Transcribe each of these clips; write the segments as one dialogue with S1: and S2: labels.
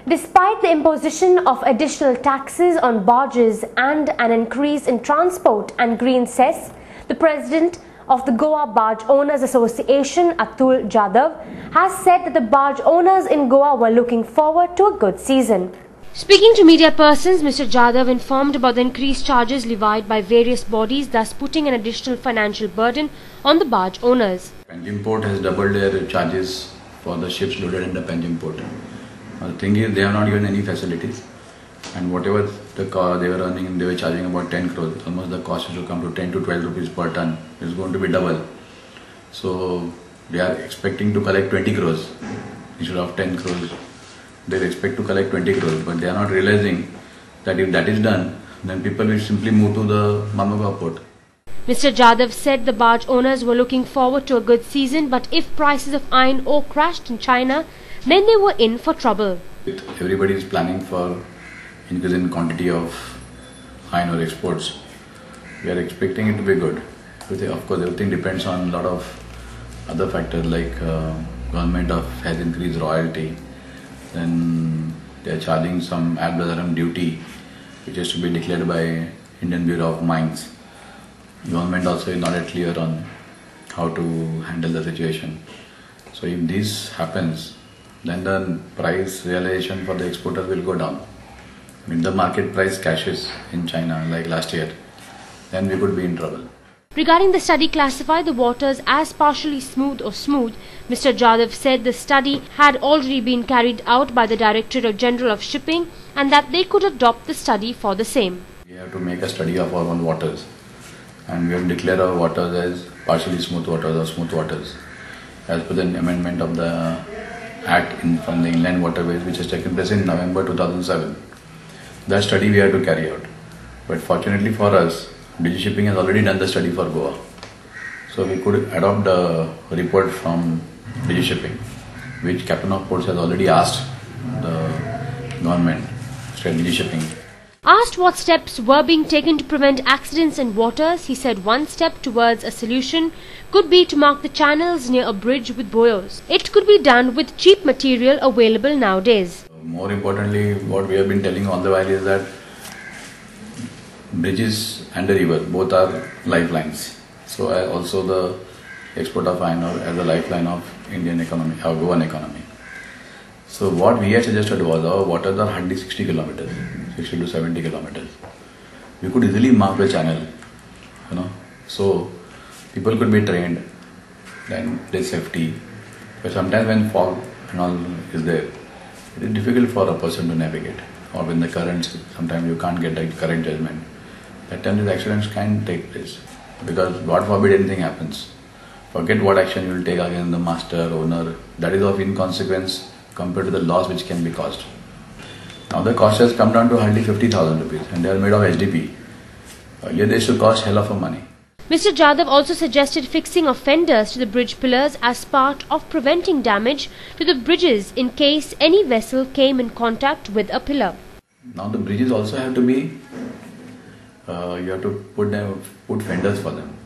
S1: Despite the imposition of additional taxes on barges and an increase in transport and green cess, the president of the Goa Barge Owners Association, Atul Jadhav, has said that the barge owners in Goa were looking forward to a good season. Speaking to media persons, Mr. Jadhav informed about the increased charges levied by various bodies, thus putting an additional financial burden on the barge owners.
S2: Panjim Port has doubled their charges for the ships loaded in the Panjim Port. The thing is, they have not given any facilities, and whatever they were earning, they were charging about 10 crores. Almost the cost is to come to 10 to 12 rupees per ton. It's going to be double. So they are expecting to collect 20 crores instead of 10 crores. They expect to collect 20 crores, but they are not realizing that if that is done, then people will simply move to the Mamagua port.
S1: Mr. Jadhav said the barge owners were looking forward to a good season, but if prices of iron ore crashed in China, then they were in for trouble.
S2: Everybody is planning for increase in quantity of iron ore exports. We are expecting it to be good. Of course, everything depends on a lot of other factors like government has increased royalty. Then they are charging some ad valorem duty, which is to be declared by Indian Bureau of Mines. Government also is not yet clear on how to handle the situation. So if this happens, then the price realization for the exporters will go down. If the market price crashes in China like last year, then we could be in trouble.
S1: Regarding the study classified the waters as partially smooth or smooth, Mr. Jadhav said the study had already been carried out by the Directorate General of Shipping and that they could adopt the study for the same.
S2: We have to make a study of our own waters, and we have declared our waters as partially smooth waters or smooth waters as per the amendment of the Act from the Inland Waterways, which has taken place in November 2007. That study we have to carry out. But fortunately for us, British Shipping has already done the study for Goa. So we could adopt the report from British Shipping, which Captain of Ports has already asked the government, British Shipping.
S1: Asked what steps were being taken to prevent accidents in waters, he said one step towards a solution could be to mark the channels near a bridge with buoys. It could be done with cheap material available nowadays.
S2: More importantly, what we have been telling all the while is that bridges and the river both are lifelines. So also the export of iron ore as a lifeline of Indian economy, our Goan economy. So what we had suggested was our waters are hardly 60 kilometers, 60 to 70 kilometers. We could easily mark the channel, so people could be trained, then there's safety. But sometimes when fog and all is there, it is difficult for a person to navigate. Or when the currents, sometimes you can't get the correct judgment. That time these accidents can take place. Because God forbid anything happens. Forget what action you will take against the master, owner. That is of inconsequence compared to the loss which can be caused. Now the cost has come down to hardly 50,000 rupees and they are made of HDP. Earlier they used to cost hell of a money.
S1: Mr. Jadhav also suggested fixing of fenders to the bridge pillars as part of preventing damage to the bridges in case any vessel came in contact with a pillar.
S2: Now the bridges also have to be, you have to put fenders for them.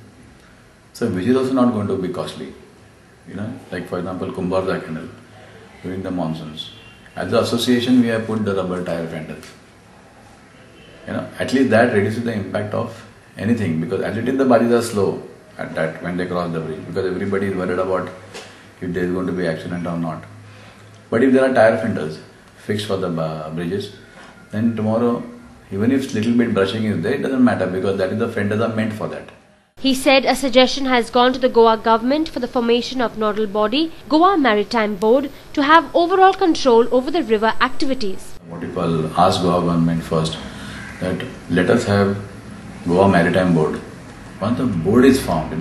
S2: So which is also not going to be costly. Like for example Kumbharda Canal during the monsoons. As the association we have put the rubber tire fenders. At least that reduces the impact of anything, because as it is the barges are slow at that when they cross the bridge, because everybody is worried about if there is going to be accident or not. But if there are tire fenders fixed for the bridges, then tomorrow even if little bit brushing is there, it doesn't matter because that is the fenders are meant for that.
S1: He said a suggestion has gone to the Goa government for the formation of nodal body, Goa Maritime Board, to have overall control over the river activities.
S2: What people ask Goa government first, that let us have Goa Maritime Board. Once the board is formed,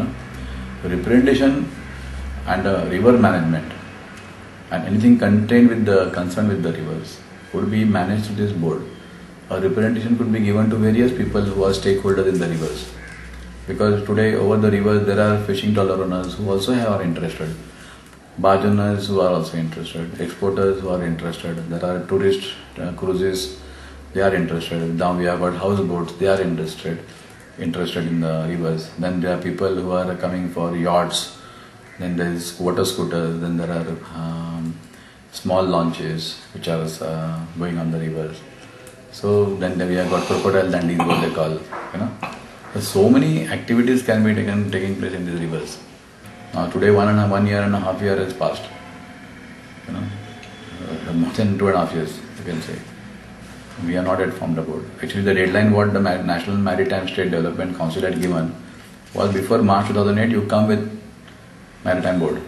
S2: representation and river management and anything contained with the concern with the rivers would be managed through this board. A representation could be given to various people who are stakeholders in the rivers. Because today over the rivers there are fishing trawler owners who also are interested, barge owners who are also interested, exporters who are interested, there are tourist cruises, they are interested. Now we have got houseboats, they are interested in the rivers. Then there are people who are coming for yachts, then there is water scooters, then there are small launches which are going on the rivers. So then we have got crocodile dandies, what they call, So many activities can be taking place in these rivers. Now today 1 year and a half year has passed. More than 2.5 years, you can say. We are not yet formed a board. Actually, the deadline what the National Maritime State Development Council had given was before March 2008, you come with Maritime Board.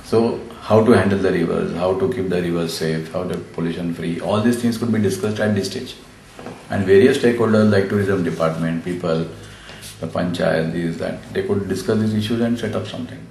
S2: So, how to handle the rivers, how to keep the rivers safe, how to pollution free, all these things could be discussed at this stage. And various stakeholders like tourism department, people, the panchayat, these, that, they could discuss these issues and set up something.